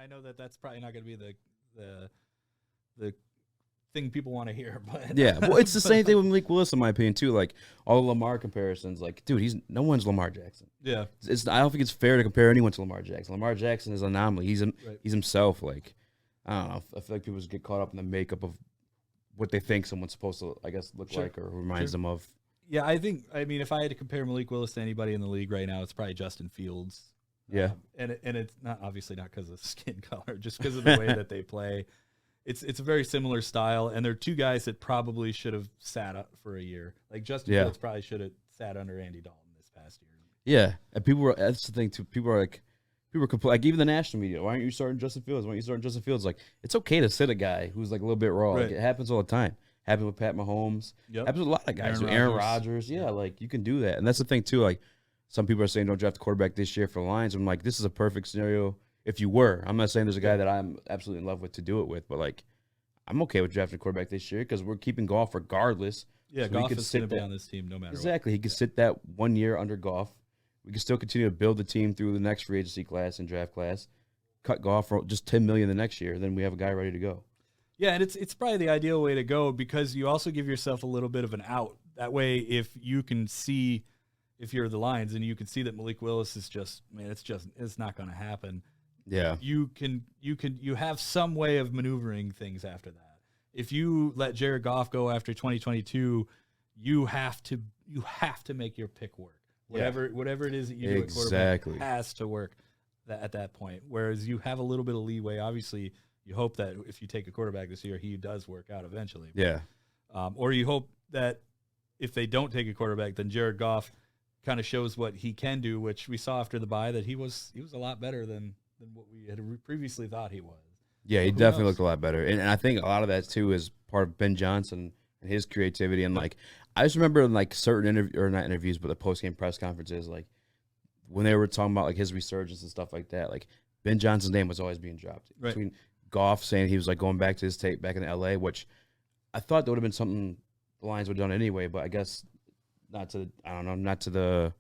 I know that that's probably not going to be the thing people want to hear, but yeah, well, it's the same thing with Malik Willis in my opinion too. Like all the Lamar comparisons, like dude, no one's Lamar Jackson. Yeah, I don't think it's fair to compare anyone to Lamar Jackson. Lamar Jackson is an anomaly. He's himself. Like I don't know. I feel like people just get caught up in the makeup of what they think someone's supposed to, I guess, look like or reminds them of. Yeah, I mean, if I had to compare Malik Willis to anybody in the league right now, it's probably Justin Fields. Yeah, and it's not obviously not because of skin color, just because of the way that they play. It's a very similar style, and they're two guys that probably should have sat up for a year. Like Justin Fields probably should have sat under Andy Dalton this past year. Yeah, and that's the thing too. People are like even the national media. Why aren't you starting Justin Fields? Why aren't you starting Justin Fields? Like it's okay to sit a guy who's like a little bit raw. Right. Like, it happens all the time. Happened with Pat Mahomes. Yep. Happens with a lot of guys. Aaron Rodgers. Yeah, like you can do that, and that's the thing too. Like some people are saying don't draft a quarterback this year for the Lions. I'm like, this is a perfect scenario. If you were, I'm not saying there's a guy that I'm absolutely in love with to do it with, but like. I'm okay with drafting a quarterback this year because we're keeping Goff regardless. Yeah, so Goff is going to be on this team no matter exactly. what. He can sit that 1 year under Goff. We can still continue to build the team through the next free agency class and draft class. Cut Goff for just $10 million the next year, then we have a guy ready to go. Yeah, and it's probably the ideal way to go because you also give yourself a little bit of an out. That way, if you can see, if you're the Lions and you can see that Malik Willis is just, man, it's not going to happen. Yeah, you have some way of maneuvering things after that. If you let Jared Goff go after 2022, you have to make your pick work. Whatever it is that you do at quarterback has to work at that point. Whereas you have a little bit of leeway. Obviously, you hope that if you take a quarterback this year, he does work out eventually. Yeah. Or you hope that if they don't take a quarterback, then Jared Goff kind of shows what he can do, which we saw after the bye that he was a lot better than what we had previously thought he was. Yeah, he definitely looked a lot better. And I think a lot of that, too, is part of Ben Johnson and his creativity. And, like, I just remember in, like, certain not interviews, but the post-game press conferences, like, when they were talking about, like, his resurgence and stuff like that, like, Ben Johnson's name was always being dropped. Right. Between Goff saying he was, like, going back to his tape back in L.A., which I thought that would have been something the Lions would have done anyway, but I guess not to the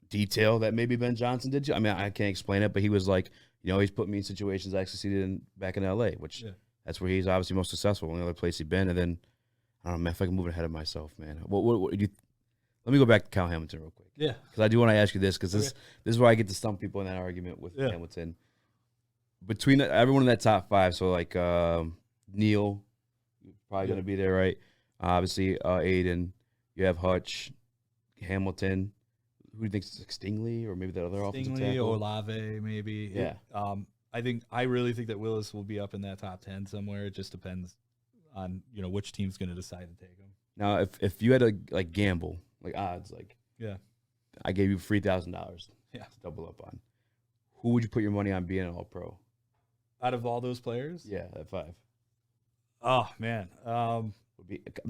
detail that maybe Ben Johnson did. I mean, I can't explain it, but he was like, he's put me in situations I succeeded in back in L.A., which that's where he's obviously most successful in the other place he's been. And then, I don't know, man, I feel like I'm moving ahead of myself, man. What do you – let me go back to Kyle Hamilton real quick. Yeah. Because I do want to ask you this because this is where I get to stump people in that argument with Hamilton. Between everyone in that top five, so like Neil, probably going to be there, right? Obviously, Aiden, you have Hutch, Hamilton. Who do you think is Stingley or maybe that other offensive tackle? Stingley or Olave, maybe. Yeah. I really think that Willis will be up in that top 10 somewhere. It just depends on which team's going to decide to take him. Now, if you had to like gamble, like odds, like I gave you $3,000 to double up on, who would you put your money on being an All-Pro? Out of all those players? Yeah, at 5. Oh man,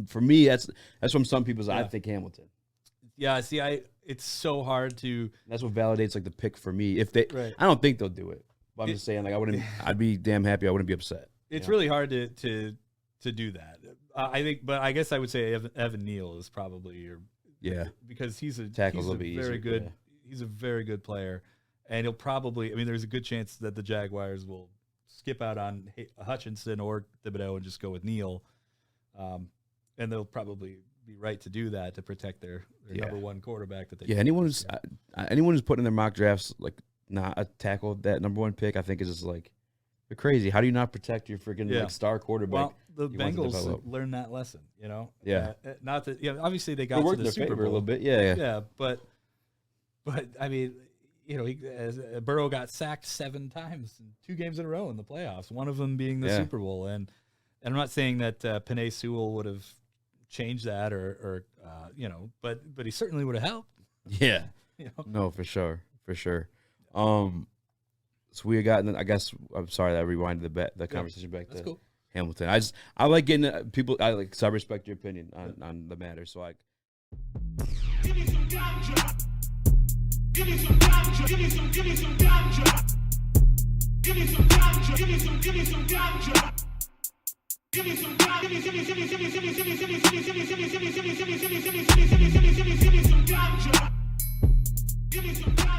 for me that's from some people's. I think Hamilton. Yeah, see, it's so hard to. That's what validates like the pick for me. If they, I don't think they'll do it. But I'm just saying, like I'd be damn happy. I wouldn't be upset. It's really hard to do that. I think, but I guess I would say Evan Neal is probably your because he's a very good. Yeah. He's a very good player, and he'll probably. I mean, there's a good chance that the Jaguars will skip out on Hutchinson or Thibodeau and just go with Neal, and they'll probably be right to do that to protect their number one quarterback that they. Yeah, anyone who's putting in their mock drafts like not a tackle that number one pick, I think is just like they're crazy. How do you not protect your freaking like star quarterback? Well, the Bengals learned that lesson, Yeah. Not that obviously they got to the Super Bowl a little bit. Yeah, but I mean, Burrow got sacked 7 times in 2 games in a row in the playoffs. One of them being the Super Bowl, and I'm not saying that Penei Sewell would have changed that or but he certainly would have helped. Yeah, no, for sure. So we got. I guess I'm sorry that I rewinded the conversation back to cool. Hamilton. I like getting people. I respect your opinion on the matter. So Give me some ganja. Give me some ganja. Give me some ganja. Give me some ganja. Give me some ganja. Give me some ganja. Give me some ganja. Give me some ganja.